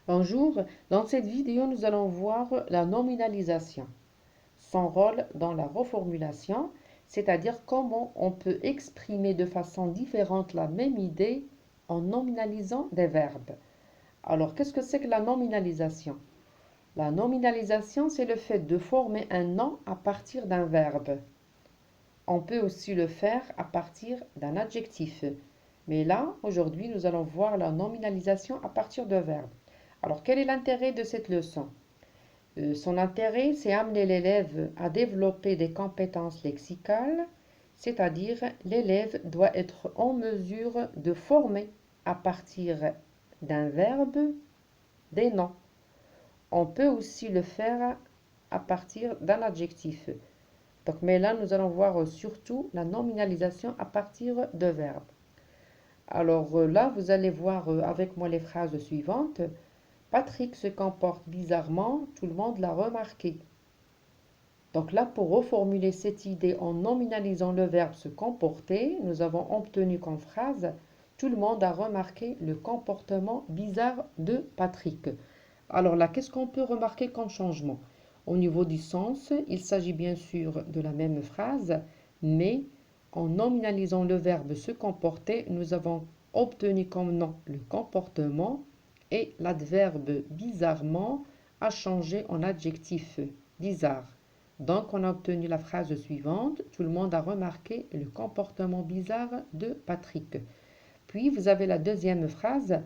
Bonjour, dans cette vidéo nous allons voir la nominalisation, son rôle dans la reformulation, c'est-à-dire comment on peut exprimer de façon différente la même idée en nominalisant des verbes. Alors qu'est-ce que c'est que la nominalisation? La nominalisation, c'est le fait de former un nom à partir d'un verbe. On peut aussi le faire à partir d'un adjectif. Mais là, aujourd'hui, nous allons voir la nominalisation à partir de verbes. Alors, quel est l'intérêt de cette leçon? Son intérêt, c'est amener l'élève à développer des compétences lexicales, c'est-à-dire l'élève doit être en mesure de former à partir d'un verbe des noms. On peut aussi le faire à partir d'un adjectif. Donc, mais là, nous allons voir surtout la nominalisation à partir de verbes. Alors là, vous allez voir avec moi les phrases suivantes. Patrick se comporte bizarrement, tout le monde l'a remarqué. Donc là, pour reformuler cette idée en nominalisant le verbe se comporter, nous avons obtenu comme phrase tout le monde a remarqué le comportement bizarre de Patrick. Alors là, qu'est-ce qu'on peut remarquer comme changement? Au niveau du sens, il s'agit bien sûr de la même phrase, mais en nominalisant le verbe se comporter, nous avons obtenu comme nom le comportement et l'adverbe bizarrement a changé en adjectif bizarre. Donc, on a obtenu la phrase suivante. Tout le monde a remarqué le comportement bizarre de Patrick. Puis, vous avez la deuxième phrase.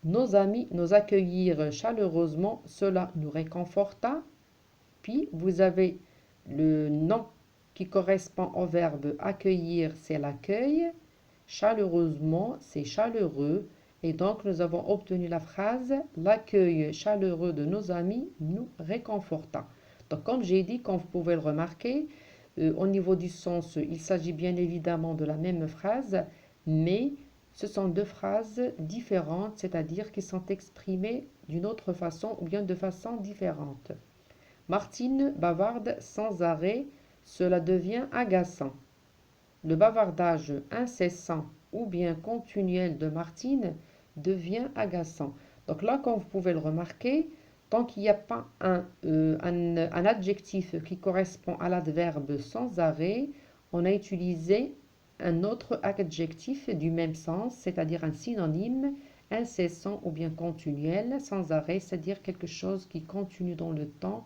Nos amis nous accueillirent chaleureusement, cela nous réconforta. Puis, vous avez le nom qui correspond au verbe accueillir, c'est l'accueil. Chaleureusement, c'est chaleureux. Et donc, nous avons obtenu la phrase l'accueil chaleureux de nos amis nous réconforta. Donc, comme j'ai dit, comme vous pouvez le remarquer, au niveau du sens, il s'agit bien évidemment de la même phrase, mais ce sont deux phrases différentes, c'est-à-dire qui sont exprimées d'une autre façon ou bien de façon différente. Martine bavarde sans arrêt, cela devient agaçant. Le bavardage incessant ou bien continuel de Martine devient agaçant. Donc là, comme vous pouvez le remarquer, tant qu'il n'y a pas un adjectif qui correspond à l'adverbe sans arrêt, on a utilisé un autre adjectif du même sens, c'est-à-dire un synonyme incessant ou bien continuel, sans arrêt, c'est-à-dire quelque chose qui continue dans le temps,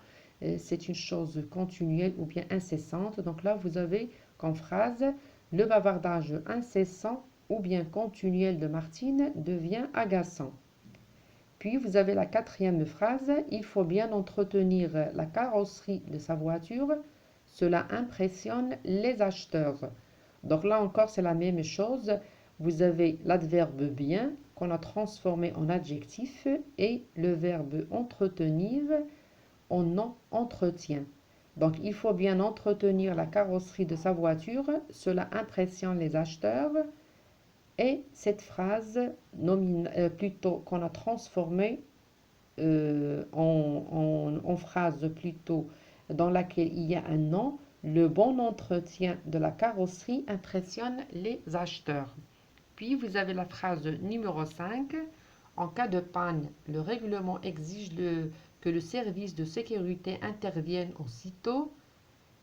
c'est une chose continuelle ou bien incessante. Donc là, vous avez comme phrase, le bavardage incessant ou bien continuel de Martine devient agaçant. Puis vous avez la quatrième phrase, il faut bien entretenir la carrosserie de sa voiture, cela impressionne les acheteurs. Donc là encore, c'est la même chose. Vous avez l'adverbe bien qu'on a transformé en adjectif et le verbe entretenir en nom entretien. Donc il faut bien entretenir la carrosserie de sa voiture, cela impressionne les acheteurs. Et cette phrase, plutôt qu'on a transformée en phrase plutôt dans laquelle il y a un nom, le bon entretien de la carrosserie impressionne les acheteurs. Puis vous avez la phrase numéro 5. En cas de panne, le règlement exige que le service de sécurité intervienne aussitôt.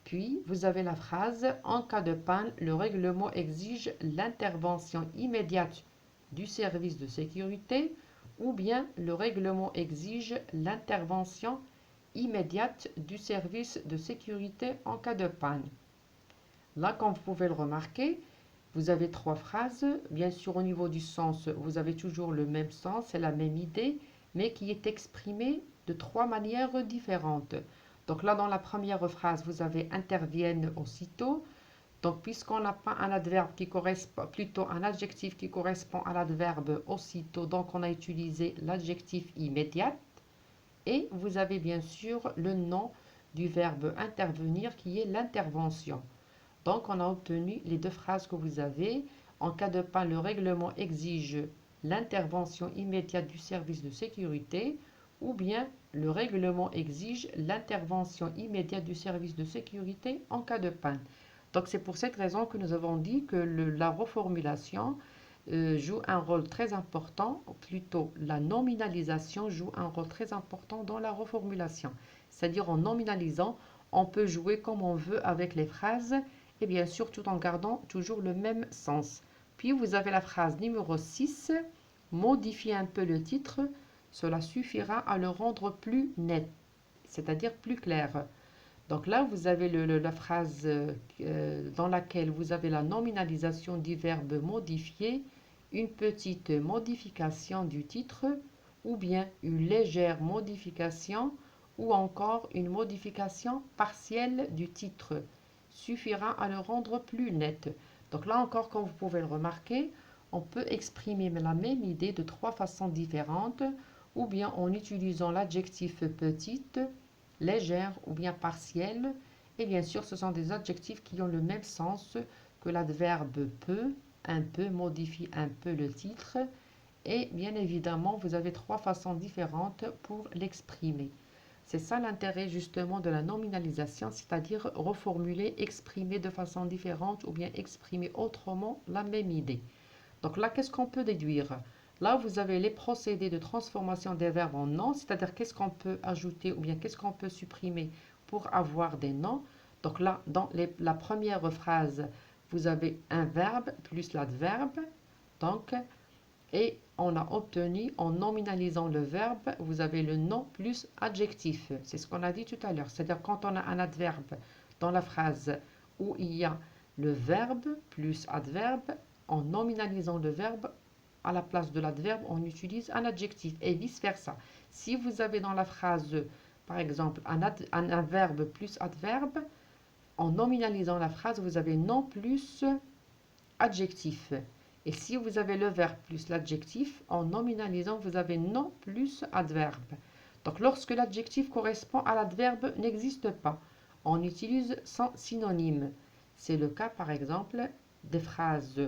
Puis vous avez la phrase en cas de panne, le règlement exige l'intervention immédiate du service de sécurité ou bien le règlement exige l'intervention immédiate du service de sécurité en cas de panne. Là, comme vous pouvez le remarquer, vous avez trois phrases. Bien sûr, au niveau du sens, vous avez toujours le même sens, c'est la même idée, mais qui est exprimée de trois manières différentes. Donc là, dans la première phrase, vous avez interviennent aussitôt. Donc, puisqu'on n'a pas un adverbe qui correspond, plutôt un adjectif qui correspond à l'adverbe aussitôt, donc on a utilisé l'adjectif immédiat. Et vous avez bien sûr le nom du verbe intervenir qui est l'intervention. Donc, on a obtenu les deux phrases que vous avez. En cas de panne, le règlement exige l'intervention immédiate du service de sécurité ou bien le règlement exige l'intervention immédiate du service de sécurité en cas de panne. Donc, c'est pour cette raison que nous avons dit que la reformulation joue un rôle très important, ou plutôt la nominalisation joue un rôle très important dans la reformulation. C'est-à-dire en nominalisant, on peut jouer comme on veut avec les phrases et bien sûr tout en gardant toujours le même sens. Puis vous avez la phrase numéro 6, modifier un peu le titre, cela suffira à le rendre plus net, c'est-à-dire plus clair. Donc là, vous avez la phrase dans laquelle vous avez la nominalisation du verbe modifier, une petite modification du titre, ou bien une légère modification, ou encore une modification partielle du titre, suffira à le rendre plus net. Donc là encore, comme vous pouvez le remarquer, on peut exprimer la même idée de trois façons différentes, ou bien en utilisant l'adjectif petite, légère ou bien partielle. Et bien sûr, ce sont des adjectifs qui ont le même sens que l'adverbe peu, un peu modifie un peu le titre. Et bien évidemment, vous avez trois façons différentes pour l'exprimer. C'est ça l'intérêt justement de la nominalisation, c'est-à-dire reformuler, exprimer de façon différente ou bien exprimer autrement la même idée. Donc là, qu'est-ce qu'on peut déduire? Là, vous avez les procédés de transformation des verbes en noms, c'est-à-dire qu'est-ce qu'on peut ajouter ou bien qu'est-ce qu'on peut supprimer pour avoir des noms. Donc là, dans la première phrase, vous avez un verbe plus l'adverbe. Donc, et on a obtenu, en nominalisant le verbe, vous avez le nom plus adjectif. C'est ce qu'on a dit tout à l'heure. C'est-à-dire quand on a un adverbe dans la phrase où il y a le verbe plus adverbe, en nominalisant le verbe, à la place de l'adverbe, on utilise un adjectif et vice-versa. Si vous avez dans la phrase, par exemple, un verbe plus adverbe, en nominalisant la phrase, vous avez nom plus adjectif. Et si vous avez le verbe plus l'adjectif, en nominalisant, vous avez nom plus adverbe. Donc lorsque l'adjectif correspond à l'adverbe n'existe pas, on utilise son synonyme. C'est le cas par exemple des phrases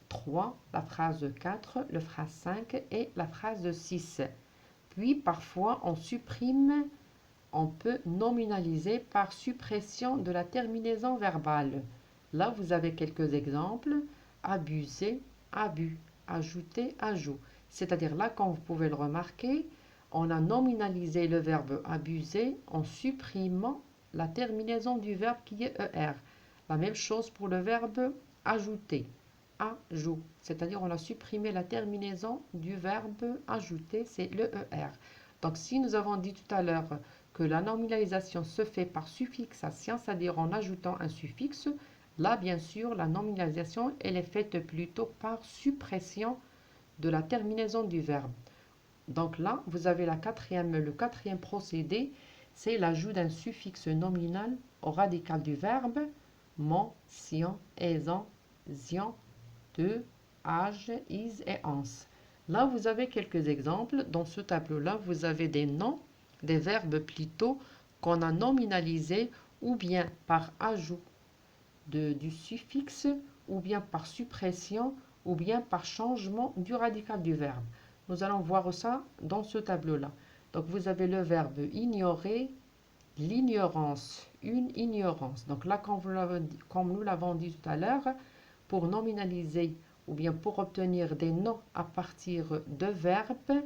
3, la phrase 4, la phrase 5 et la phrase 6. Puis parfois on supprime, on peut nominaliser par suppression de la terminaison verbale. Là vous avez quelques exemples. Abuser, abus, ajouter, ajout. C'est-à-dire là, quand vous pouvez le remarquer, on a nominalisé le verbe abuser en supprimant la terminaison du verbe qui est ER. La même chose pour le verbe ajouter, ajout. C'est-à-dire on a supprimé la terminaison du verbe ajouter, c'est le ER. Donc si nous avons dit tout à l'heure que la nominalisation se fait par suffixation, c'est-à-dire en ajoutant un suffixe, là, bien sûr, la nominalisation, elle est faite plutôt par suppression de la terminaison du verbe. Donc là, vous avez le quatrième procédé, c'est l'ajout d'un suffixe nominal au radical du verbe, mon, sion, aisant, zion, de, age, is et ans. Là, vous avez quelques exemples. Dans ce tableau-là, vous avez des noms, des verbes plutôt, qu'on a nominalisés ou bien par ajout du suffixe, ou bien par suppression, ou bien par changement du radical du verbe. Nous allons voir ça dans ce tableau-là. Donc vous avez le verbe ignorer, l'ignorance, une ignorance. Donc là, comme nous l'avons dit tout à l'heure, pour nominaliser ou bien pour obtenir des noms à partir de verbes,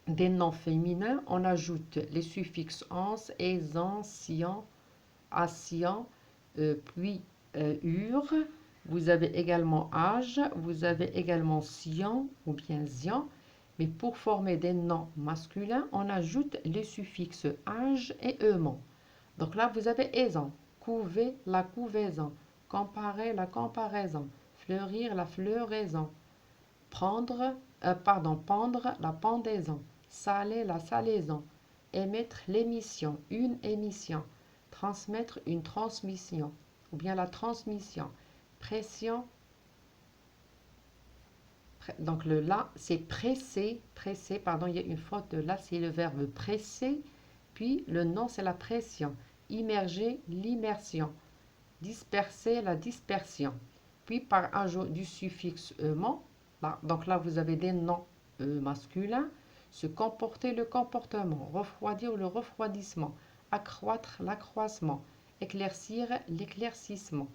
des noms féminins, on ajoute les suffixes ans, aisant, siant, ascient, puis ur. Vous avez également âge, vous avez également sion ou bien zian. Mais pour former des noms masculins, on ajoute les suffixes âge et eumon. Donc là, vous avez aisant, couver la couvaison, comparer la comparaison, fleurir la floraison, pendre la pendaison, saler la salaison, émettre l'émission, une émission, transmettre une transmission, ou bien la transmission, pression. Donc le là, c'est presser, pardon, il y a une faute de là, c'est le verbe presser, puis le nom, c'est la pression, immerger, l'immersion, disperser, la dispersion. Puis par ajout du suffixe ment, donc là, vous avez des noms masculins, se comporter, le comportement, refroidir, le refroidissement, accroître, l'accroissement, éclaircir, l'éclaircissement.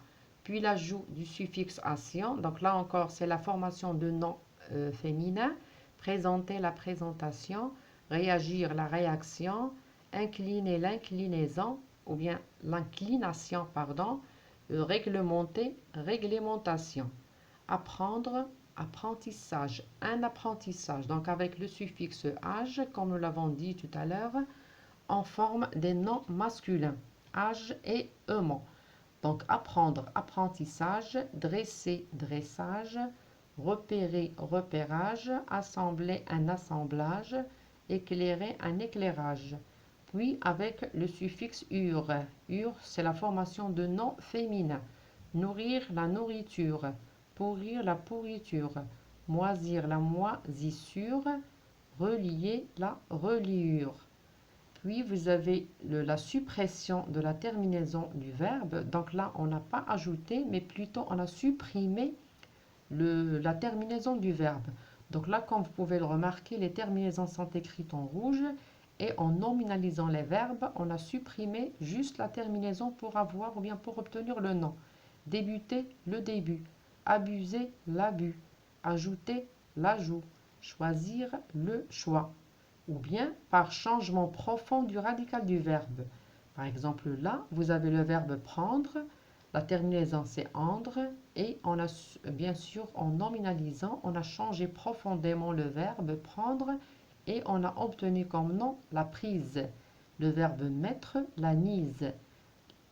puis l'ajout du suffixe ation. Donc là encore, c'est la formation de nom féminin. Présenter la présentation, réagir la réaction, incliner l'inclinaison, ou bien l'inclination, pardon, réglementer, réglementation. Apprendre, apprentissage, un apprentissage. Donc avec le suffixe âge, comme nous l'avons dit tout à l'heure, on forme des noms masculins, âge et aimant. Donc apprendre, apprentissage, dresser, dressage, repérer, repérage, assembler, un assemblage, éclairer, un éclairage. Puis avec le suffixe ur. Ur, c'est la formation de noms féminins. Nourrir, la nourriture. Pourrir, la pourriture. Moisir, la moisissure. Relier, la reliure. Puis vous avez la suppression de la terminaison du verbe. Donc là, on n'a pas ajouté, mais plutôt on a supprimé la terminaison du verbe. Donc là, comme vous pouvez le remarquer, les terminaisons sont écrites en rouge et en nominalisant les verbes, on a supprimé juste la terminaison pour avoir ou bien pour obtenir le nom. Débuter, le début. Abuser, l'abus. Ajouter, l'ajout. Choisir, le choix. Ou bien par changement profond du radical du verbe. Par exemple, là, vous avez le verbe prendre, la terminaison c'est endre, et on a, bien sûr, en nominalisant, on a changé profondément le verbe prendre, et on a obtenu comme nom la prise. Le verbe mettre, la mise.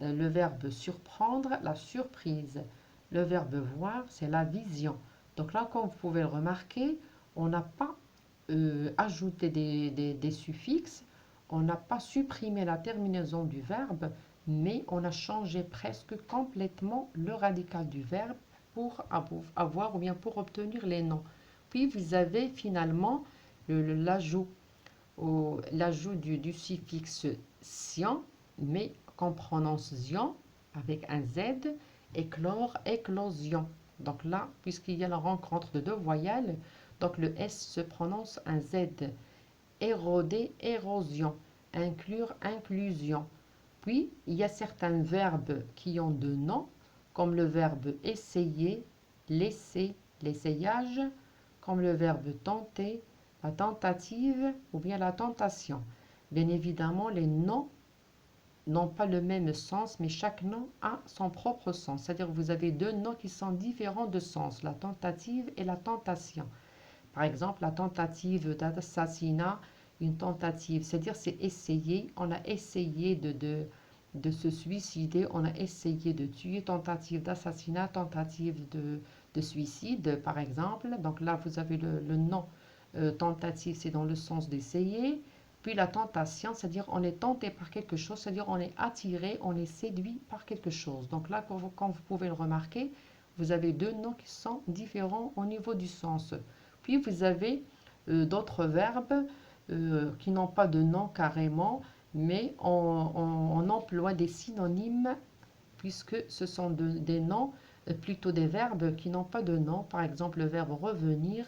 Le verbe surprendre, la surprise. Le verbe voir, c'est la vision. Donc là, comme vous pouvez le remarquer, on n'a pas ajouté des suffixes, on n'a pas supprimé la terminaison du verbe, mais on a changé presque complètement le radical du verbe pour avoir ou bien pour obtenir les noms. Puis vous avez finalement l'ajout du suffixe sion, mais qu'on prononce zion avec un Z, éclore, éclosion. Donc là, puisqu'il y a la rencontre de deux voyelles, donc le S se prononce un Z. Éroder, érosion. Inclure, inclusion. Puis, il y a certains verbes qui ont deux noms, comme le verbe essayer, laisser, l'essayage, comme le verbe tenter, la tentative ou bien la tentation. Bien évidemment, les noms n'ont pas le même sens, mais chaque nom a son propre sens. C'est-à-dire que vous avez deux noms qui sont différents de sens, la tentative et la tentation. Par exemple, la tentative d'assassinat, une tentative, c'est-à-dire c'est essayer, on a essayé de se suicider, on a essayé de tuer, tentative d'assassinat, tentative de suicide, par exemple. Donc là, vous avez le nom tentative, c'est dans le sens d'essayer. Puis la tentation, c'est-à-dire on est tenté par quelque chose, c'est-à-dire on est attiré, on est séduit par quelque chose. Donc là, comme vous pouvez le remarquer, vous avez deux noms qui sont différents au niveau du sens. Puis vous avez d'autres verbes qui n'ont pas de nom carrément, mais on emploie des synonymes puisque ce sont des noms, plutôt des verbes qui n'ont pas de nom. Par exemple, le verbe revenir.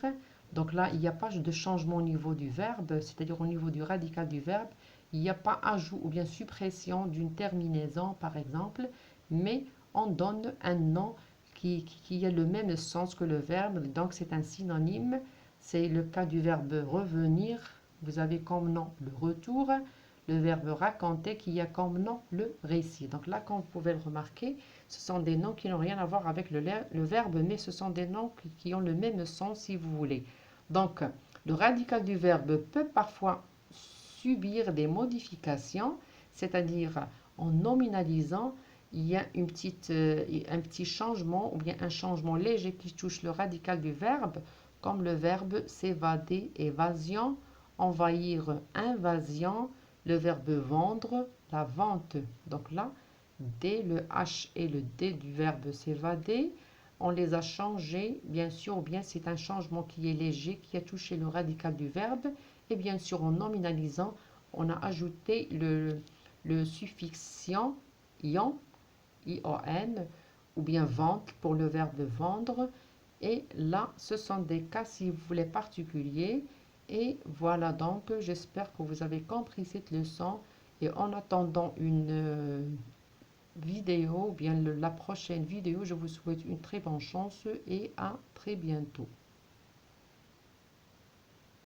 Donc là, il n'y a pas de changement au niveau du verbe, c'est-à-dire au niveau du radical du verbe. Il n'y a pas ajout ou bien suppression d'une terminaison, par exemple, mais on donne un nom qui a le même sens que le verbe, donc c'est un synonyme. C'est le cas du verbe revenir. Vous avez comme nom le retour, le verbe raconter qui a comme nom le récit. Donc là, comme vous pouvez le remarquer, ce sont des noms qui n'ont rien à voir avec le verbe, mais ce sont des noms qui ont le même sens si vous voulez. Donc, le radical du verbe peut parfois subir des modifications, c'est-à-dire en nominalisant, il y a un petit changement ou bien un changement léger qui touche le radical du verbe, comme le verbe s'évader, évasion, envahir, invasion, le verbe vendre, la vente. Donc là, D, le H et le D du verbe s'évader, on les a changés, bien sûr, ou bien c'est un changement qui est léger, qui a touché le radical du verbe, et bien sûr en nominalisant, on a ajouté le suffixe ion, ion, I-O-N, ou bien vente pour le verbe vendre. Et là, ce sont des cas, si vous voulez, particuliers. Et voilà donc, j'espère que vous avez compris cette leçon. Et en attendant vidéo, ou bien la prochaine vidéo. Je vous souhaite une très bonne chance et à très bientôt.